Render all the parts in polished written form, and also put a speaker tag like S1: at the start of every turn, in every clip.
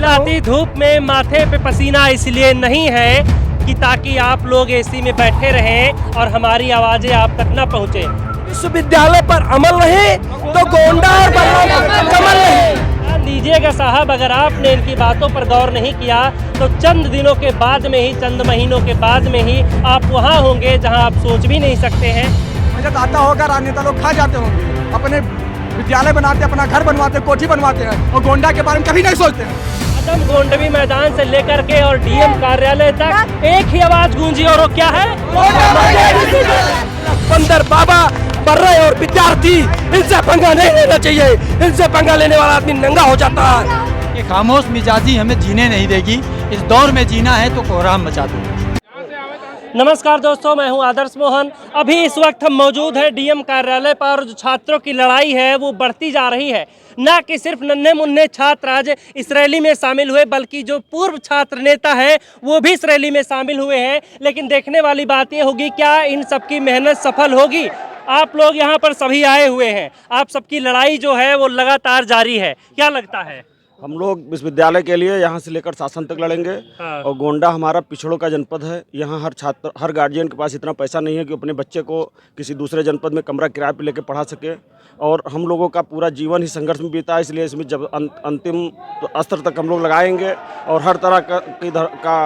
S1: चिलचिलाती धूप में माथे पे पसीना इसलिए नहीं है कि ताकि आप लोग एसी में बैठे रहें और हमारी आवाजें आप तक न पहुंचे।
S2: विश्वविद्यालय पर अमल नहीं तो गोंडा और बलरामपुर पर कमल नहीं।
S1: ध्यान दीजिएगा साहब, अगर आपने इनकी बातों पर गौर नहीं किया तो चंद दिनों के बाद में ही, चंद महीनों के बाद में ही आप वहाँ होंगे जहाँ आप सोच भी नहीं सकते हैं।
S3: बजट आता होगा, राजनेता लोग खा जाते होंगे, अपने विद्यालय बनाते, अपना घर बनवाते, कोठी बनवाते हैं और गोंडा के बारे में कभी नहीं सोचते हैं।
S1: आदम गोंडवी मैदान से लेकर के और डीएम कार्यालय तक एक ही आवाज गूंजी, और वो क्या है?
S2: बंदर बाबा बर्रे और विद्यार्थी, इनसे पंगा नहीं लेना चाहिए। इनसे पंगा लेने वाला आदमी नंगा हो जाता है।
S4: ये खामोश मिजाजी हमें जीने नहीं देगी। इस दौर में जीना है तो कोहराम मचा दो।
S1: नमस्कार दोस्तों, मैं हूं आदर्श मोहन। अभी इस वक्त हम मौजूद हैं डीएम कार्यालय पर। जो छात्रों की लड़ाई है वो बढ़ती जा रही है। ना कि सिर्फ नन्हे मुन्ने छात्र आज इस रैली में शामिल हुए, बल्कि जो पूर्व छात्र नेता है वो भी इस रैली में शामिल हुए हैं। लेकिन देखने वाली बात ये होगी, क्या इन सबकी मेहनत सफल होगी? आप लोग यहाँ पर सभी आए हुए हैं, आप सबकी लड़ाई जो है वो लगातार जारी है। क्या लगता है?
S5: हम लोग विश्वविद्यालय के लिए यहाँ से लेकर शासन तक लड़ेंगे।
S1: हाँ।
S5: और गोंडा हमारा पिछड़ों का जनपद है। यहाँ हर छात्र, हर गार्जियन के पास इतना पैसा नहीं है कि अपने बच्चे को किसी दूसरे जनपद में कमरा किराए पे लेकर पढ़ा सके। और हम लोगों का पूरा जीवन ही संघर्ष में बीता है, इसलिए इसमें जब अंतिम अस्त्र तक हम लोग लगाएंगे और हर तरह का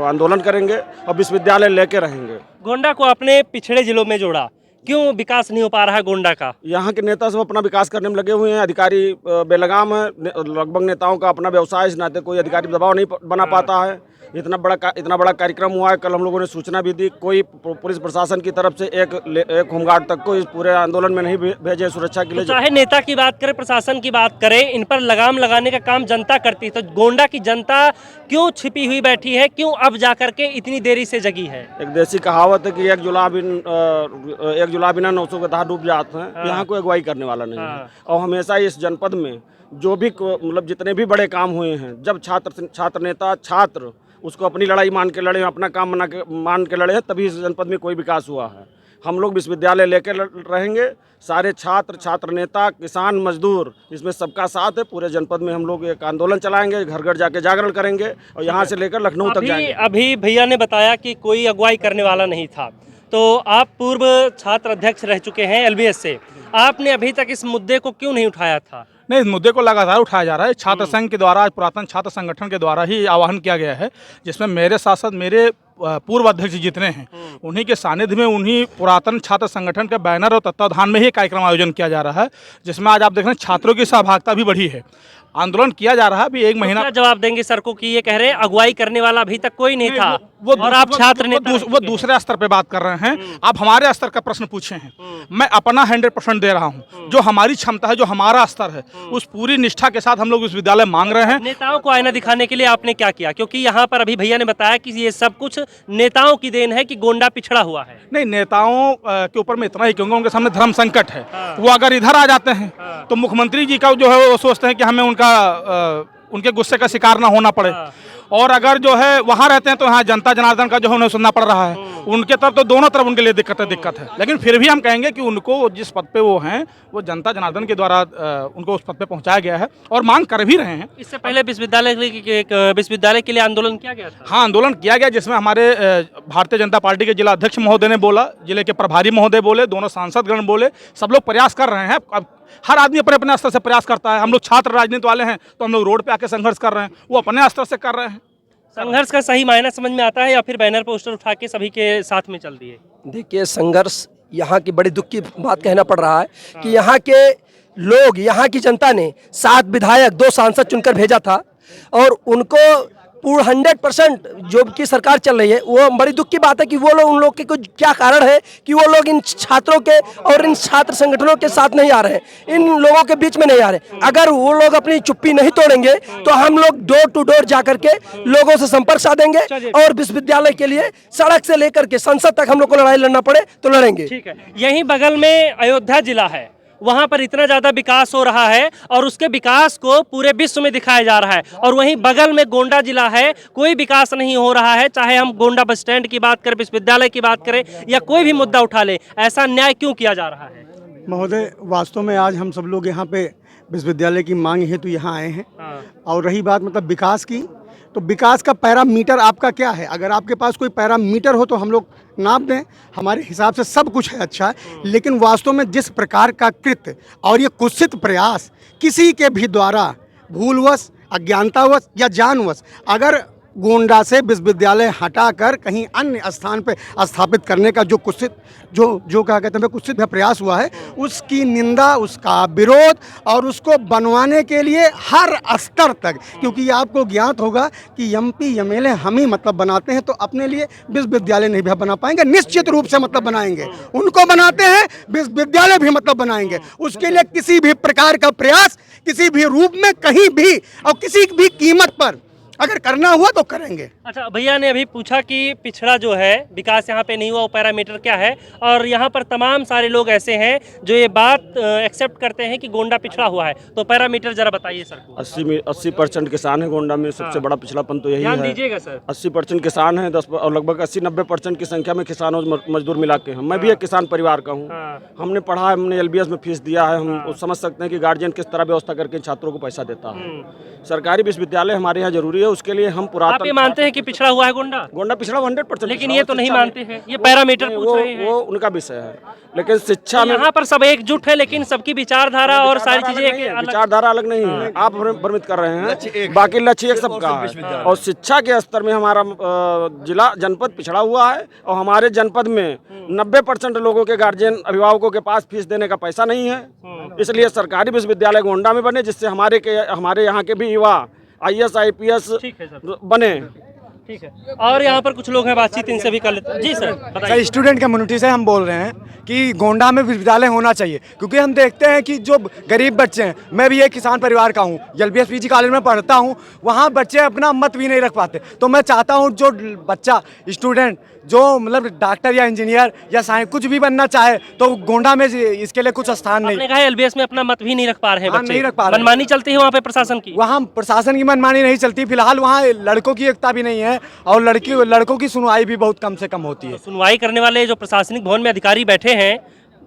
S5: आंदोलन करेंगे और विश्वविद्यालय लेके रहेंगे।
S1: गोंडा को अपने पिछड़े जिलों में जोड़ा, क्यों विकास नहीं हो पा रहा है गोंडा का?
S5: यहाँ के नेता सब अपना विकास करने में लगे हुए हैं। अधिकारी बेलगाम है, लगभग नेताओं का अपना व्यवसाय, इस नाते कोई अधिकारी दबाव नहीं बना पाता है। इतना बड़ा कार्यक्रम हुआ है। कल हम लोगों ने सूचना भी दी, कोई पुलिस प्रशासन की तरफ से एक होमगार्ड तक को इस पूरे आंदोलन में नहीं भेजे सुरक्षा के लिए।
S1: तो चाहे नेता की बात करें, प्रशासन की बात करें, इन पर लगाम लगाने का काम जनता करती है। तो गोंडा की जनता क्यों छिपी हुई बैठी है? क्यों अब जाकर के इतनी देरी से जगी है?
S5: एक देसी कहावत है कि एक जुला बिना 900 के तहत डूब जाते हैं।
S1: हाँ।
S5: यहाँ कोई अगुवाई करने वाला नहीं है।
S1: हाँ।
S5: और हमेशा इस जनपद में जो भी मतलब जितने भी बड़े काम हुए हैं, जब छात्र नेता छात्र उसको अपनी लड़ाई मान के लड़े, अपना काम मान के लड़े हैं, तभी इस जनपद में कोई विकास हुआ है। हम लोग विश्वविद्यालय लेकर रहेंगे। सारे छात्र नेता, किसान, मजदूर, इसमें सबका साथ है। पूरे जनपद में हम लोग एक आंदोलन चलाएंगे, घर घर जाके जागरण करेंगे और यहाँ से लेकर लखनऊ तक जाएंगे।
S1: अभी भैया ने बताया कि कोई अगुवाई करने वाला नहीं था। तो आप पूर्व छात्र अध्यक्ष रह चुके हैं एलबीएस से, आपने अभी तक इस मुद्दे को क्यों नहीं उठाया था?
S6: नहीं, इस मुद्दे को लगातार उठाया जा रहा है। छात्र संघ के द्वारा, पुरातन छात्र संगठन के द्वारा ही आह्वान किया गया है, जिसमें मेरे साथ साथ मेरे पूर्व अध्यक्ष जितने हैं उन्हीं के सानिध्य में, उन्हीं पुरातन छात्र संगठन के बैनर और तत्वाधान में ही कार्यक्रम आयोजन किया जा रहा है, जिसमें आज आप देख रहे हैं छात्रों की सहभागिता भी बढ़ी है। आंदोलन किया जा रहा है अभी 1 महीना।
S1: क्या जवाब देंगे सर को कि ये कह रहे हैं अगुवाई करने वाला अभी तक कोई नहीं था? और आप छात्र नेता,
S6: वो दूसरे स्तर पे बात कर रहे हैं। आप हमारे स्तर का प्रश्न पूछे हैं, मैं अपना 100% दे रहा हूं। जो हमारी क्षमता है, जो हमारा स्तर है, उस पूरी निष्ठा के साथ हम लोग विश्वविद्यालय मांग रहे हैं।
S1: नेताओं को आईना दिखाने के लिए आपने क्या किया? क्योंकि यहाँ पर अभी भैया ने बताया कि ये सब कुछ नेताओं की देन है कि गोंडा पिछड़ा हुआ है।
S6: नहीं, नेताओं के ऊपर मैं इतना ही कहूँगा, उनके सामने धर्म संकट है। वो अगर इधर आ जाते हैं तो मुख्यमंत्री जी का जो है वो सोचते हैं कि हमें उनके गुस्से का शिकार ना होना पड़े। और अगर जो है वहाँ रहते हैं तो यहाँ जनता जनार्दन का जो है उन्हें सुनना पड़ रहा है। उनके तरफ तो दोनों तरफ उनके लिए दिक्कत है। लेकिन फिर भी हम कहेंगे कि उनको जिस पद पे वो हैं, वो जनता जनार्दन के द्वारा उनको उस पद पे पहुँचाया गया है और मांग कर भी रहे हैं।
S1: इससे पहले विश्वविद्यालय के लिए आंदोलन किया गया था?
S6: हाँ, आंदोलन किया गया, जिसमें हमारे भारतीय जनता पार्टी के जिला अध्यक्ष महोदय ने बोला, जिले के प्रभारी महोदय बोले, दोनों सांसदगण बोले, सब लोग प्रयास कर रहे हैं। अब हर आदमी अपने अपने स्तर से प्रयास करता है। हम लोग छात्र राजनीति वाले हैं तो हम लोग रोड पे आके संघर्ष कर रहे हैं, वो अपने स्तर से कर रहे हैं।
S1: संघर्ष का सही मायना समझ में आता है या फिर बैनर पोस्टर उठा के सभी के साथ में चल दिए?
S2: देखिए, संघर्ष यहाँ की बड़ी दुख की बात कहना पड़ रहा है कि यहाँ के लोग, यहाँ की जनता ने 7 विधायक, 2 सांसद चुनकर भेजा था और उनको पूर्ण 100% जो की सरकार चल रही है, वो बड़ी दुख की बात है कि वो लोग, उन लोग के कुछ क्या कारण है कि वो लोग इन छात्रों के और इन छात्र संगठनों के साथ नहीं आ रहे हैं, इन लोगों के बीच में नहीं आ रहे। अगर वो लोग अपनी चुप्पी नहीं तोड़ेंगे तो हम लोग डोर टू डोर जाकर के लोगों से संपर्क साधेंगे और विश्वविद्यालय के लिए सड़क से लेकर के संसद तक हम लोग को लड़ाई लड़ना पड़े तो लड़ेंगे।
S1: ठीक है, यहीं बगल में अयोध्या जिला है, वहाँ पर इतना ज़्यादा विकास हो रहा है और उसके विकास को पूरे विश्व में दिखाया जा रहा है। और वहीं बगल में गोंडा जिला है, कोई विकास नहीं हो रहा है। चाहे हम गोंडा बस स्टैंड की बात करें, विश्वविद्यालय की बात करें या कोई भी मुद्दा उठा ले, ऐसा न्याय क्यों किया जा रहा है?
S3: महोदय, वास्तव में आज हम सब लोग यहाँ पे विश्वविद्यालय की मांग हेतु यहाँ आए हैं।
S1: हाँ।
S3: और रही बात मतलब विकास की, तो विकास का पैरामीटर आपका क्या है? अगर आपके पास कोई पैरामीटर हो तो हम लोग नाप दें, हमारे हिसाब से सब कुछ है अच्छा है, लेकिन वास्तव में जिस प्रकार का कृत्य और ये कुत्सित प्रयास किसी के भी द्वारा भूलवश, अज्ञानतावश या जानवश अगर गोंडा से विश्वविद्यालय हटाकर कहीं अन्य स्थान पर स्थापित करने का जो कुत्सित जो क्या कहते हैं कुत्सित प्रयास हुआ है, उसकी निंदा, उसका विरोध और उसको बनवाने के लिए हर स्तर तक, क्योंकि आपको ज्ञात होगा कि एमपी एमएलए हम ही मतलब बनाते हैं, तो अपने लिए विश्वविद्यालय नहीं भी बना पाएंगे, निश्चित रूप से मतलब बनाएंगे। उनको बनाते हैं, विश्वविद्यालय भी मतलब बनाएंगे। उसके लिए किसी भी प्रकार का प्रयास किसी भी रूप में कहीं भी और किसी भी कीमत पर अगर करना हुआ तो करेंगे।
S1: अच्छा, भैया ने अभी पूछा कि पिछड़ा जो है विकास यहाँ पे नहीं हुआ, वो पैरामीटर क्या है, और यहाँ पर तमाम सारे लोग ऐसे हैं जो ये बात एक्सेप्ट करते हैं कि गोंडा पिछड़ा हुआ है, तो पैरामीटर जरा बताइए सर को।
S5: 80% किसान है गोंडा में, सबसे बड़ा पिछड़ापन तो यही
S1: ध्यान
S5: है।
S1: दीजिएगा सर।
S5: 80% किसान है, 10 और लगभग 80-90% की संख्या में किसान और मजदूर मिला के हैं। मैं भी एक किसान परिवार का हूँ। हमने पढ़ा, हमने LBS में फीस दिया है, हम समझ सकते हैं कि गार्जियन किस तरह व्यवस्था करके छात्रों को पैसा देता है। सरकारी विश्वविद्यालय हमारे यहाँ जरूरी है, उसके लिए हम
S1: आप
S5: पुरातन
S1: ये मानते हैं कि पिछड़ा हुआ है गोंडा?
S5: गोंडा पिछड़ा 100%,
S1: लेकिन ये तो नहीं मानते हैं, ये पैरामीटर पूछ रहे हैं।
S5: वो उनका विषय है, लेकिन शिक्षा में
S1: यहाँ पर सब एकजुट है, लेकिन सबकी विचारधारा और सारी चीजें अलग।
S5: विचारधारा अलग नहीं है। आप भ्रमित कर रहे हैं, बाकी लक्ष्य एक सबका है। और शिक्षा के स्तर में हमारा जिला जनपद पिछड़ा हुआ है, और हमारे जनपद में 90% लोगों के गार्जियन अभिभावकों के पास फीस देने का पैसा नहीं है। इसलिए सरकारी विश्वविद्यालय गोंडा में बने, जिससे हमारे यहाँ के भी युवा IAS IPS बने।
S1: ठीक है, और यहाँ पर कुछ लोग हैं, बातचीत इनसे भी कर लेते हैं। जी सर बताइए।
S3: स्टूडेंट कम्युनिटी से हम बोल रहे हैं कि गोंडा में विश्वविद्यालय होना चाहिए, क्योंकि हम देखते हैं कि जो गरीब बच्चे हैं, मैं भी एक किसान परिवार का हूँ, LBS PG कॉलेज में पढ़ता हूँ, वहाँ बच्चे अपना मत भी नहीं रख पाते। तो मैं चाहता हूँ जो बच्चा स्टूडेंट जो मतलब डॉक्टर या इंजीनियर या साइंस कुछ भी बनना चाहे, तो गोंडा में इसके लिए कुछ स्थान नहीं।
S1: आपने कहा LBS में अपना मत भी नहीं रख पा रहे हैं बच्चे,
S3: नहीं रख पा रहे।
S1: मनमानी चलती है वहाँ पे प्रशासन की।
S3: वहाँ प्रशासन की मनमानी नहीं चलती, फिलहाल वहाँ लड़कों की एकता भी नहीं है, और लड़कों की सुनवाई भी बहुत कम से कम होती है।
S1: सुनवाई करने वाले जो प्रशासनिक भवन में अधिकारी बैठे हैं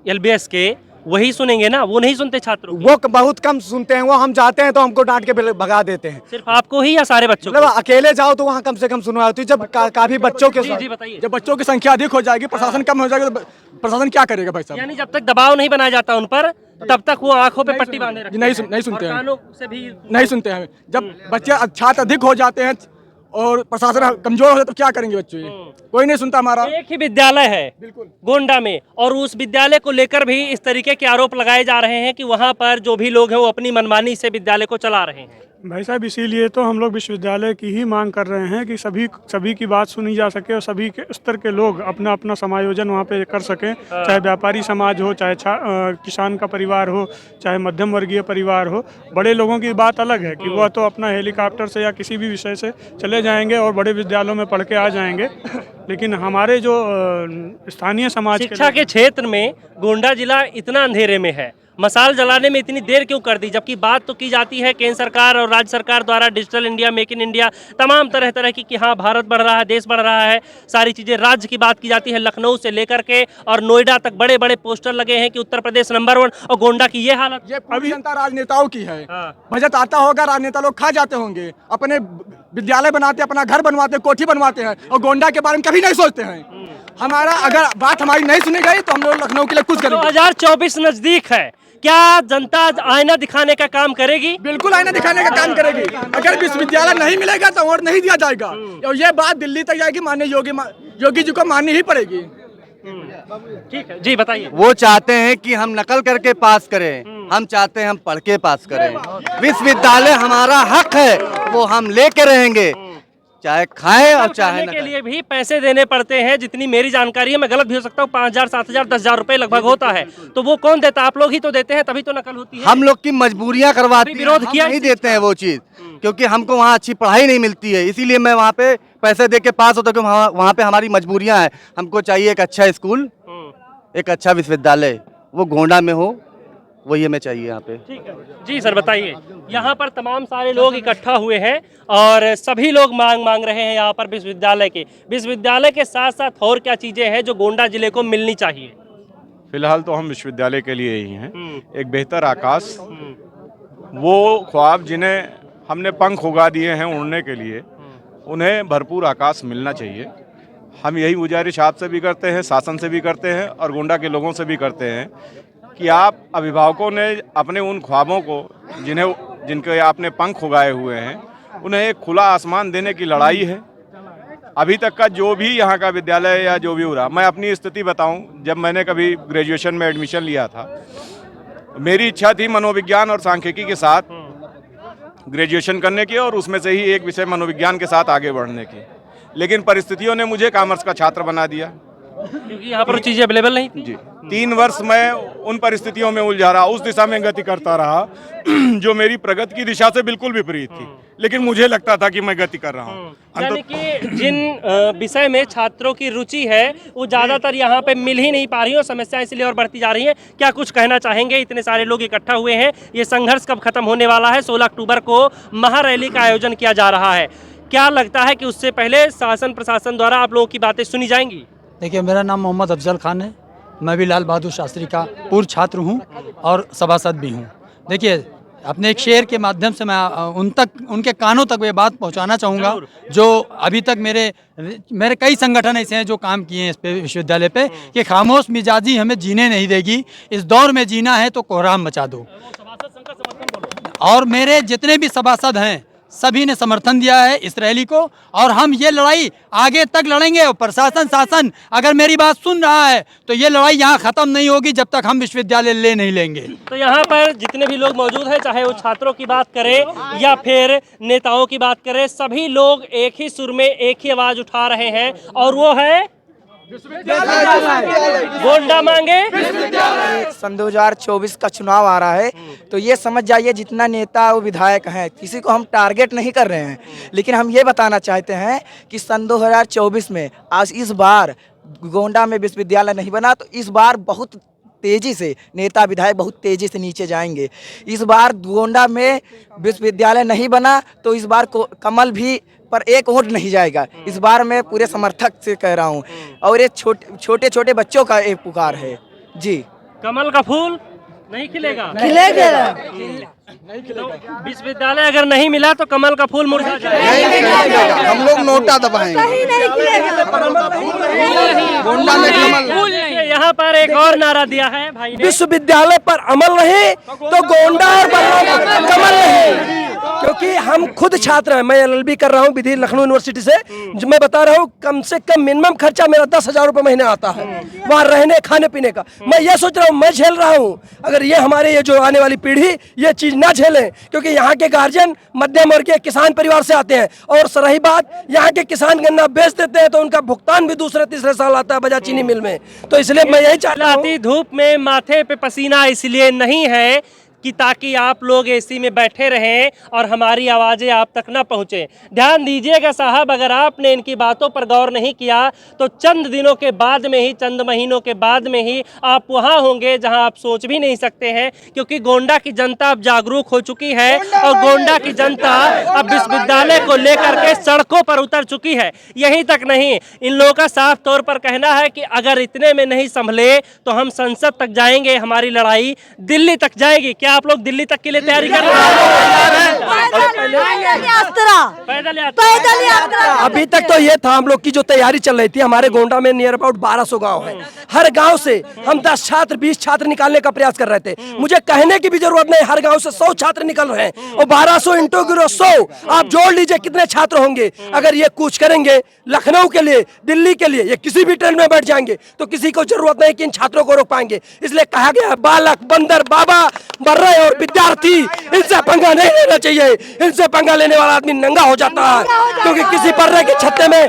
S1: LBS के, वही सुनेंगे ना, वो नहीं सुनते छात्रों की।
S3: वो बहुत कम सुनते हैं, वो हम जाते हैं तो हमको डांट के भगा देते हैं।
S1: सिर्फ आपको ही या सारे बच्चों को?
S3: मतलब अकेले जाओ तो वहाँ कम से कम सुनवाई होती है, जब काफी बच्चों के
S1: जी बताइए।
S3: जब बच्चों की संख्या अधिक हो जाएगी, प्रशासन कम हो जाएगा, तो प्रशासन क्या करेगा भाई साहब?
S1: यानी जब तक दबाव नहीं बनाया जाता उन पर, तब तक वो आंखों पे पट्टी बांधे रखते हैं।
S3: नहीं सुनते
S1: और
S3: हैं,
S1: कानों से भी
S3: नहीं सुनते हैं। जब बच्चे छात्र अधिक हो जाते हैं और प्रशासन कमजोर हो जाए तो क्या करेंगे बच्चे? कोई नहीं सुनता हमारा।
S1: एक ही विद्यालय है गोंडा में, और उस विद्यालय को लेकर भी इस तरीके के आरोप लगाए जा रहे हैं कि वहां पर जो भी लोग हैं वो अपनी मनमानी से विद्यालय को चला रहे हैं।
S7: भाई साहब, इसीलिए तो हम लोग विश्वविद्यालय की ही मांग कर रहे हैं कि सभी की बात सुनी जा सके और सभी के स्तर के लोग अपना अपना समायोजन वहाँ पे कर सकें, चाहे व्यापारी समाज हो, चाहे किसान का परिवार हो, चाहे मध्यम वर्गीय परिवार हो। बड़े लोगों की बात अलग है कि वह तो अपना हेलीकॉप्टर से या किसी भी विषय से चले जाएंगे और बड़े विद्यालयों में पढ़ के आ जाएंगे, लेकिन हमारे जो स्थानीय समाज
S1: शिक्षा के क्षेत्र में गोंडा जिला इतना अंधेरे में है, मसाल जलाने में इतनी देर क्यों कर दी? जबकि बात तो की जाती है केंद्र सरकार और राज्य सरकार द्वारा digital India, make in India, तमाम तरह की कि हाँ भारत बढ़ रहा है, देश बढ़ रहा है, सारी चीज़ें। राज्य की बात की जाती है, लखनऊ से लेकर के और नोएडा तक बड़े बड़े पोस्टर लगे हैं कि उत्तर प्रदेश नंबर 1, और गोंडा की ये हालत।
S3: ये अभी जनता राजनेताओं की है। बजट आता होगा, राजनेता लोग खा जाते होंगे, अपने विद्यालय बनाते, अपना घर बनवाते, कोठी बनवाते हैं, और गोंडा के बारे में कभी नहीं सोचते हैं। हमारा अगर बात हमारी नहीं सुनी गई तो हम लोग लखनऊ के लिए कुछ करेंगे।
S1: 2024 नजदीक है, क्या जनता आईना दिखाने का काम करेगी?
S3: बिल्कुल आईना दिखाने का काम करेगी। अगर विश्वविद्यालय नहीं मिलेगा तो वोट नहीं दिया जाएगा, और ये बात दिल्ली तक जाएगी, माननीय योगी जी को माननी ही पड़ेगी।
S1: ठीक है जी बताइए।
S8: वो चाहते हैं कि हम नकल करके पास करें, हम चाहते हैं हम पढ़ के पास करें। विश्वविद्यालय हमारा हक है, वो हम लेके रहेंगे, चाहे खाएं और चाहे
S1: के लिए भी पैसे देने पड़ते हैं। जितनी मेरी जानकारी है, मैं गलत भी हो सकता हूँ, 5,000, 7,000, 10,000 रुपए लगभग होता है। तो वो कौन देता? आप लोग ही तो देते हैं, तभी तो नकल होती है।
S8: हम लोग की मजबूरियां करवाती हैं,
S1: विरोध किया,
S8: नहीं देते हैं वो चीज, क्योंकि हमको वहाँ अच्छी पढ़ाई नहीं मिलती है, इसीलिए मैं वहाँ पे पैसे दे के पास होता हूँ। वहाँ पे हमारी मजबूरियां हैं, हमको चाहिए एक अच्छा स्कूल, एक अच्छा विश्वविद्यालय, वो गोंडा में हो, वही हमें चाहिए यहाँ पे।
S1: ठीक है जी सर बताइए। यहाँ पर तमाम सारे लोग इकट्ठा हुए हैं और सभी लोग मांग रहे हैं यहाँ पर विश्वविद्यालय के साथ साथ और क्या चीजें हैं जो गोंडा जिले को मिलनी चाहिए?
S9: फिलहाल तो हम विश्वविद्यालय के लिए ही हैं, एक बेहतर आकाश, वो ख्वाब जिन्हें हमने पंख उगा दिए हैं उड़ने के लिए, उन्हें भरपूर आकाश मिलना चाहिए। हम यही गुजारिश आपसे भी करते हैं, शासन से भी करते हैं और गोंडा के लोगों से भी करते हैं कि आप अभिभावकों ने अपने उन ख्वाबों को जिनके आपने पंख उगाए हुए हैं, उन्हें एक खुला आसमान देने की लड़ाई है। अभी तक का जो भी यहाँ का विद्यालय या जो भी हो रहा, मैं अपनी स्थिति बताऊं, जब मैंने कभी ग्रेजुएशन में एडमिशन लिया था, मेरी इच्छा थी मनोविज्ञान और सांख्यिकी के साथ ग्रेजुएशन करने की और उसमें से ही एक विषय मनोविज्ञान के साथ आगे बढ़ने की, लेकिन परिस्थितियों ने मुझे कॉमर्स का छात्र बना दिया
S1: क्योंकि यहाँ पर चीजें अवेलेबल नहीं थी।
S9: जी, 3 वर्ष मैं उन परिस्थितियों में उलझा रहा, उस दिशा में गति करता रहा जो मेरी प्रगति की दिशा से बिल्कुल विपरीत थी, लेकिन मुझे लगता था कि मैं गति कर रहा हूँ।
S1: यानी कि जिन विषय में छात्रों की रुचि है वो ज्यादातर यहाँ पे मिल ही नहीं पा रही है और समस्याएं इसलिए और बढ़ती जा रही हैं। क्या कुछ कहना चाहेंगे? इतने सारे लोग इकट्ठा हुए हैं, ये संघर्ष कब खत्म होने वाला है? 16 अक्टूबर को महारैली का आयोजन किया जा रहा है, क्या लगता है कि उससे पहले शासन प्रशासन द्वारा आप लोगों की बातें सुनी जाएंगी?
S4: देखिए, मेरा नाम मोहम्मद अफजल खान है। मैं भी लाल बहादुर शास्त्री का पूर्व छात्र हूँ और सभासद भी हूँ। देखिए, अपने एक शेर के माध्यम से मैं उनके कानों तक ये बात पहुँचाना चाहूँगा जो अभी तक मेरे कई संगठन ऐसे हैं जो काम किए हैं इस पे विश्वविद्यालय पे, कि खामोश मिजाजी हमें जीने नहीं देगी, इस दौर में जीना है तो कोहराम मचा दो। और मेरे जितने भी सभासद हैं सभी ने समर्थन दिया है इस रैली को, और हम ये लड़ाई आगे तक लड़ेंगे। और प्रशासन शासन अगर मेरी बात सुन रहा है तो ये लड़ाई यहाँ खत्म नहीं होगी जब तक हम विश्वविद्यालय ले नहीं लेंगे।
S1: तो यहाँ पर जितने भी लोग मौजूद हैं, चाहे वो छात्रों की बात करें या फिर नेताओं की बात करें, सभी लोग एक ही सुर में एक ही आवाज उठा रहे हैं और वो है गोंडा मांगे।
S10: सन 2024 का चुनाव आ रहा है तो ये समझ जाइए जितना नेता और विधायक हैं, किसी को हम टारगेट नहीं कर रहे हैं, लेकिन हम ये बताना चाहते हैं कि सन 2024 में आज इस बार गोंडा में विश्वविद्यालय नहीं बना तो इस बार बहुत तेजी से नेता विधायक बहुत तेजी से नीचे जाएंगे। इस बार गोंडा में विश्वविद्यालय नहीं बना तो इस बार कमल भी पर एक वोट नहीं जाएगा। इस बार मैं पूरे समर्थक से कह रहा हूँ, और ये छोटे छोटे बच्चों का एक पुकार है जी।
S1: कमल का फूल नहीं खिलेगा, विश्वविद्यालय अगर नहीं मिला तो कमल का फूल मुरझा जाएगा।
S8: हम लोग नोटा दबाएंगे।
S1: यहाँ पर एक और नारा दिया है भाई ने,
S2: विश्वविद्यालय पर अमल नहीं तो गोंडा और बलरामपुर कमल नहीं। क्योंकि हम खुद छात्र हैं, मैं LLB कर रहा हूँ विधि लखनऊ यूनिवर्सिटी से, जो मैं बता रहा हूँ कम से कम मिनिमम खर्चा मेरा 10,000 रुपये महीने आता है वहाँ रहने खाने पीने का। मैं ये सोच रहा हूँ मैं झेल रहा हूँ, अगर ये हमारे ये जो आने वाली पीढ़ी ये चीज ना झेलें, क्योंकि यहाँ के गार्जियन मध्यम वर्गीय किसान परिवार से आते हैं, और रही बात यहाँ के किसान गन्ना बेच देते हैं तो उनका भुगतान भी दूसरे तीसरे साल आता है बजाज चीनी मिल में। तो इसलिए मैं यही चाहता हूँ,
S1: धूप में माथे पे पसीना इसलिए नहीं है कि ताकि आप लोग एसी में बैठे रहें और हमारी आवाज़ें आप तक न पहुँचें। ध्यान दीजिएगा साहब, अगर आपने इनकी बातों पर गौर नहीं किया तो चंद दिनों के बाद में ही, चंद महीनों के बाद में ही आप वहाँ होंगे जहाँ आप सोच भी नहीं सकते हैं, क्योंकि गोंडा की जनता अब जागरूक हो चुकी है और गोंडा की जनता अब विश्वविद्यालय को लेकर के सड़कों पर उतर चुकी है। यहीं तक नहीं, इन लोगों का साफ तौर पर कहना है कि अगर इतने में नहीं संभले तो हम संसद तक जाएंगे, हमारी लड़ाई दिल्ली तक जाएगी। क्या आप लोग दिल्ली तक के लिए तैयारी कर रहे हैं? पैदल यात्रा।
S2: अभी तक तो ये था हम लोग की जो तैयारी चल रही थी। हमारे गोंडा में नियर अबाउट 1200 गांव है, हर गांव से हम 10 छात्र 20 छात्र निकालने का प्रयास कर रहे थे। मुझे कहने की भी जरूरत नहीं, हर गांव से 100 छात्र निकल रहे हैं और 1200 इंटू 100 आप जोड़ लीजिए कितने छात्र होंगे। अगर ये कूच करेंगे लखनऊ के लिए, दिल्ली के लिए, ये किसी भी ट्रेन में बैठ जाएंगे तो किसी को जरूरत नहीं कि इन छात्रों को रोक पाएंगे। इसलिए कहा गया बालक बंदर बाबा बर्रे और विद्यार्थी, इनसे पंगा नहीं लेना चाहिए। इनसे पंगा लेने वाला आदमी नंगा हो जाता है, क्योंकि किसी बर्रे के छत्ते में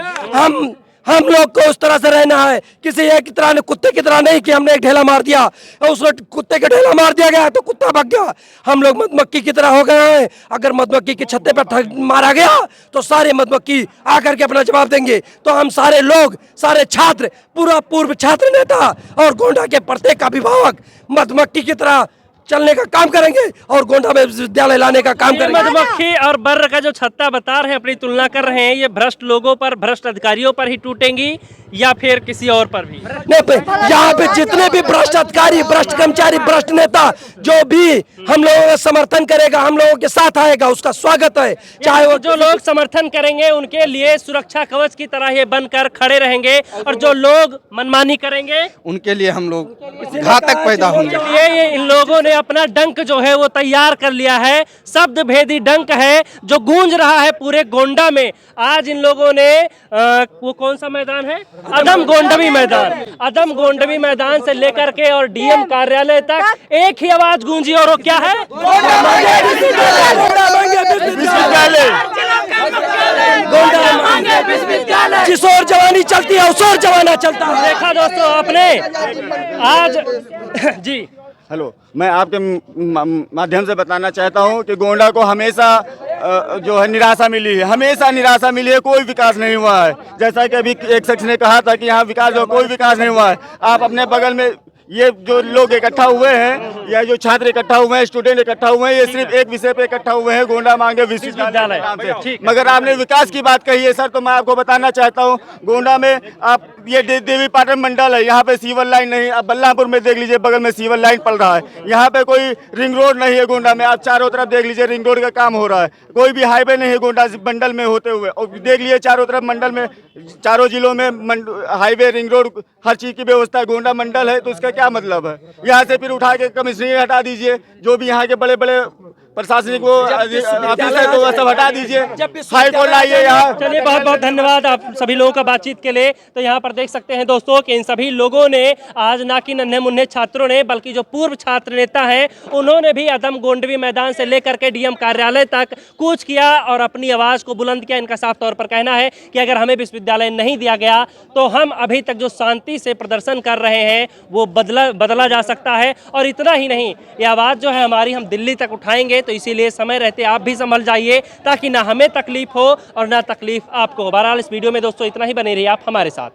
S2: हम लोग को उस तरह से रहना है, किसी एक की तरह कुत्ते की तरह नहीं कि हमने एक ढेला मार दिया और उसने कुत्ते का ढेला मार दिया गया तो कुत्ता भाग गया। हम लोग मधुमक्खी की तरह हो गए हैं। अगर मधुमक्खी के छत्ते पर मारा गया तो सारे मधुमक्खी आकर के अपना जवाब देंगे। तो हम सारे लोग, सारे छात्र, पूरा पूर्व छात्र नेता और गोंडा के प्रत्येक अभिभावक मधुमक्खी की तरह चलने का काम करेंगे और गोंडा में विश्वविद्यालय लाने का काम
S1: ये
S2: करेंगे।
S1: मधुमक्खी और बर्र का जो छत्ता बता रहे हैं, अपनी तुलना कर रहे हैं, ये भ्रष्ट लोगों पर, भ्रष्ट अधिकारियों पर ही टूटेंगी या फिर किसी और पर भी?
S2: नहीं, यहाँ पे जितने भी भ्रष्ट अधिकारी, भ्रष्ट कर्मचारी, भ्रष्ट नेता जो भी हम लोगों का समर्थन करेगा, हम लोगों के साथ आएगा, उसका स्वागत है। चाहे वो
S1: जो लोग समर्थन करेंगे उनके लिए सुरक्षा कवच की तरह ये बनकर खड़े रहेंगे, और जो लोग मनमानी करेंगे
S8: उनके लिए हम लोग घातक पैदा होंगे।
S1: इसलिए ये इन लोगों ने अपना डंक जो है वो तैयार कर लिया है, शब्द भेदी डंक है जो गूंज रहा है पूरे गोंडा में। आज इन लोगों ने वो कौन सा मैदान है, अदम गोंडवी मैदान, अदम गोंडवी मैदान से लेकर के और डीएम कार्यालय तक एक ही आवाज गूंजी, और वो क्या है,
S2: जिस ओर जवानी चलती है उस ओर जमाना चलता है।
S1: देखा दोस्तों आपने आज जी।
S8: हेलो, मैं आपके माध्यम से बताना चाहता हूं कि गोंडा को हमेशा जो है निराशा मिली है, हमेशा निराशा मिली है, कोई विकास नहीं हुआ है। जैसा कि अभी एक शख्स ने कहा था कि यहाँ विकास जो कोई विकास नहीं हुआ है। आप अपने बगल में ये जो लोग इकट्ठा हुए हैं या जो छात्र इकट्ठा हुए हैं, स्टूडेंट इकट्ठा हुए हैं, ये सिर्फ एक विषय पे इकट्ठा हुए हैं, गोंडा मांगे विश्वविद्यालय के नाम से। मगर आपने विकास की बात कही है सर, तो मैं आपको बताना चाहता हूँ गोंडा में आप ये देवी पाटन मंडल है, यहाँ पे सीवर लाइन नहीं। अब बल्लापुर में देख लीजिए, बगल में सीवर लाइन पड़ रहा है। यहाँ पे कोई रिंग रोड नहीं है गोंडा में। आप चारों तरफ देख लीजिए, रिंग रोड का काम हो रहा है। कोई भी हाईवे नहीं है गोंडा मंडल में होते हुए। और देख लीजिए चारों तरफ मंडल में, चारों जिलों में हाईवे, रिंग रोड, हर चीज की व्यवस्था गोंडा मंडल है, तो उसका क्या मतलब है? यहाँ से फिर उठा के कमिश्नरी हटा दीजिए, जो भी यहाँ के बड़े बड़े प्रशासनिक वो ऑफिस है तो वह सब हटा दीजिए, हाई कोर्ट लाइए यहाँ।
S1: चलिए, बहुत बहुत धन्यवाद आप सभी लोगों का बातचीत के लिए। तो यहाँ पर देख सकते हैं दोस्तों कि इन सभी लोगों ने आज ना कि नन्हे मुन्ने छात्रों ने, बल्कि जो पूर्व छात्र नेता हैं उन्होंने भी अदम गोंडवी मैदान से लेकर के डीएम कार्यालय तक कूच किया और अपनी आवाज़ को बुलंद किया। इनका साफ तौर पर कहना है कि अगर हमें विश्वविद्यालय नहीं दिया गया तो हम अभी तक जो शांति से प्रदर्शन कर रहे हैं वो बदला जा सकता है। और इतना ही नहीं, ये आवाज़ जो है हमारी हम दिल्ली तक उठाएंगे। तो इसीलिए समय रहते आप भी संभल जाइए, ताकि ना हमें तकलीफ हो और ना तकलीफ आपको। बहरहाल इस वीडियो में दोस्तों इतना ही, बने रहिए आप हमारे साथ।